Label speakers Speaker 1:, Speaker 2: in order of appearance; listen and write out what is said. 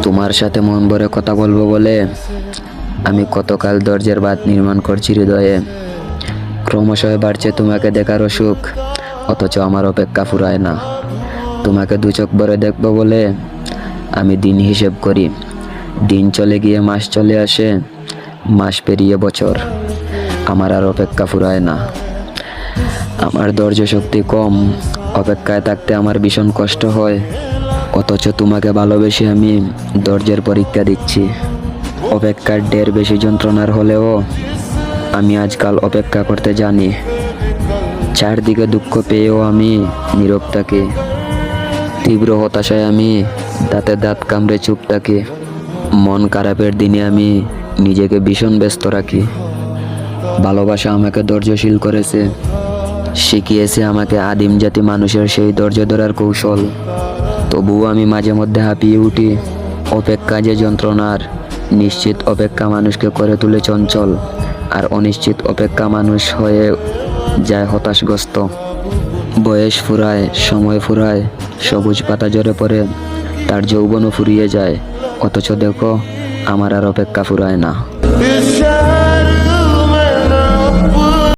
Speaker 1: তোমার সাথে মন ভরে কথা বলবো বলে আমি কতকাল ধৈর্যের বাঁধ নির্মাণ করছি হৃদয়ে। ক্রমশই বাড়ছে তোমাকে দেখার অসুখ, অথচ আমার অপেক্ষা ফুরায় না। তোমাকে দু চোখ ভরে দেখবো বলে আমি দিন হিসেব করি। দিন চলে গিয়ে মাস চলে আসে, মাস পেরিয়ে বছর, আমার আর অপেক্ষা ফুরায় না। আমার ধৈর্য শক্তি কম, অপেক্ষায় থাকতে আমার ভীষণ কষ্ট হয়। অথচ তোমাকে ভালোবেসে আমি ধৈর্যের পরীক্ষা দিচ্ছি। অপেক্ষার ঢের বেশি যন্ত্রণার হলেও আমি আজকাল অপেক্ষা করতে জানি। চারদিকে দুঃখ পেয়েও আমি নীরব থাকি। তীব্র হতাশায় আমি দাঁতে দাঁত কামড়ে চুপ থাকি। মন খারাপের দিনে আমি নিজেকে ভীষণ ব্যস্ত রাখি। ভালোবাসা আমাকে ধৈর্যশীল করেছে, শিখিয়েছে আমাকে আদিম জাতি মানুষের সেই ধৈর্য ধরার কৌশল। তবুও আমি মাঝে মধ্যে হাঁপিয়ে উঠি। অপেক্ষা যে যন্ত্রণার, নিশ্চিত অপেক্ষা মানুষকে করে তুলে চঞ্চল, আর অনিশ্চিত অপেক্ষা মানুষ হয়ে যায় হতাশগ্রস্ত। বয়স ফুরায়, সময় ফুরায়, সবুজ পাতা ঝরে পড়ে, তার যৌবনও ফুরিয়ে যায়। অথচ দেখো, আমার আর অপেক্ষা ফুরায় না।